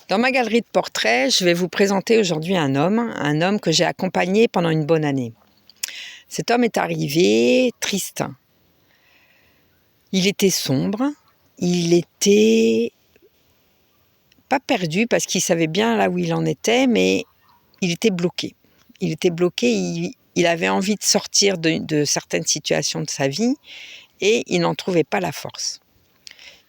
Dans ma galerie de portraits, je vais vous présenter aujourd'hui un homme que j'ai accompagné pendant une bonne année. Cet homme est arrivé triste. Il était sombre, il était pas perdu parce qu'il savait bien là où il en était, mais il était bloqué. Il avait envie de sortir de certaines situations de sa vie et il n'en trouvait pas la force.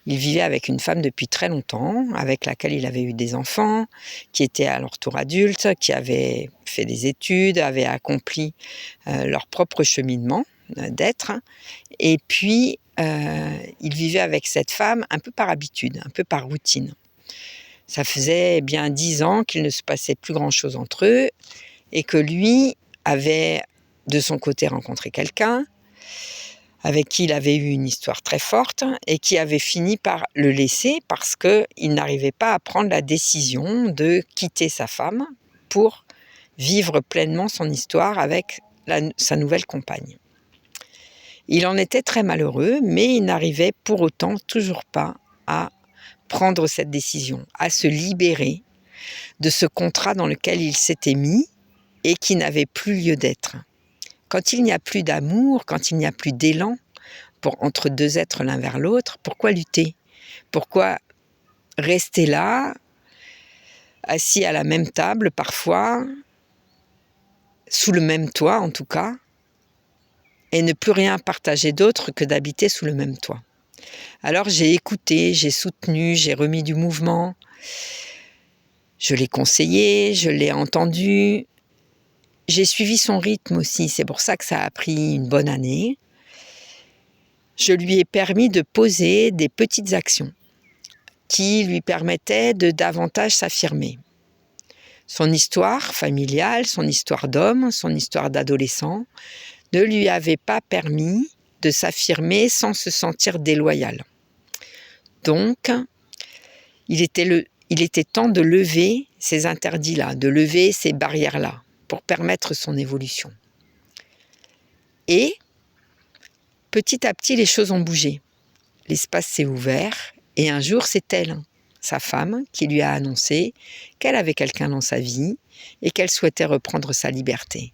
Il vivait avec une femme depuis très longtemps, avec laquelle il avait eu des enfants, qui étaient à leur tour adultes, qui avaient fait des études, avaient accompli leur propre cheminement d'être. Et puis, il vivait avec cette femme un peu par habitude, un peu par routine. Ça faisait bien 10 ans qu'il ne se passait plus grand-chose entre eux et que lui avait, de son côté, rencontré quelqu'un avec qui il avait eu une histoire très forte et qui avait fini par le laisser parce qu'il n'arrivait pas à prendre la décision de quitter sa femme pour vivre pleinement son histoire avec sa nouvelle compagne. Il en était très malheureux, mais il n'arrivait pour autant toujours pas à prendre cette décision, à se libérer de ce contrat dans lequel il s'était mis et qui n'avait plus lieu d'être. Quand il n'y a plus d'amour, quand il n'y a plus d'élan entre deux êtres l'un vers l'autre, pourquoi lutter? Pourquoi rester là, assis à la même table parfois, sous le même toit en tout cas, et ne plus rien partager d'autre que d'habiter sous le même toit? Alors j'ai écouté, j'ai soutenu, j'ai remis du mouvement, je l'ai conseillé, je l'ai entendu, j'ai suivi son rythme aussi, c'est pour ça que ça a pris une bonne année. Je lui ai permis de poser des petites actions qui lui permettaient de davantage s'affirmer. Son histoire familiale, son histoire d'homme, son histoire d'adolescent ne lui avait pas permis de s'affirmer sans se sentir déloyal. Donc, il était temps de lever ces interdits-là, de lever ces barrières-là pour permettre son évolution. Et petit à petit, les choses ont bougé. L'espace s'est ouvert et un jour, c'est elle, sa femme, qui lui a annoncé qu'elle avait quelqu'un dans sa vie et qu'elle souhaitait reprendre sa liberté.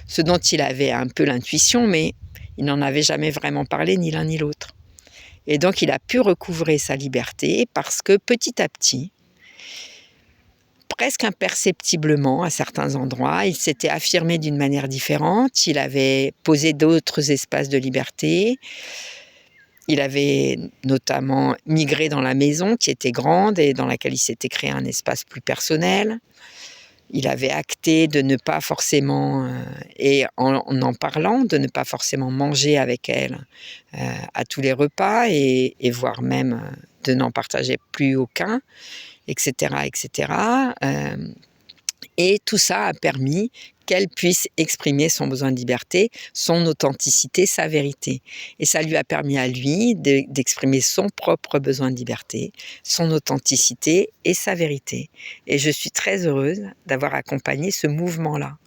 Ce dont il avait un peu l'intuition, mais il n'en avait jamais vraiment parlé ni l'un ni l'autre. Et donc, il a pu recouvrer sa liberté parce que petit à petit, presque imperceptiblement à certains endroits, il s'était affirmé d'une manière différente, il avait posé d'autres espaces de liberté. Il avait notamment migré dans la maison qui était grande et dans laquelle il s'était créé un espace plus personnel. Il avait acté de ne pas forcément, et en parlant, de ne pas forcément manger avec elle à tous les repas et voire même de n'en partager plus aucun, etc. etc. Et tout ça a permis qu'elle puisse exprimer son besoin de liberté, son authenticité, sa vérité. Et ça lui a permis à lui d'exprimer son propre besoin de liberté, son authenticité et sa vérité. Et je suis très heureuse d'avoir accompagné ce mouvement-là.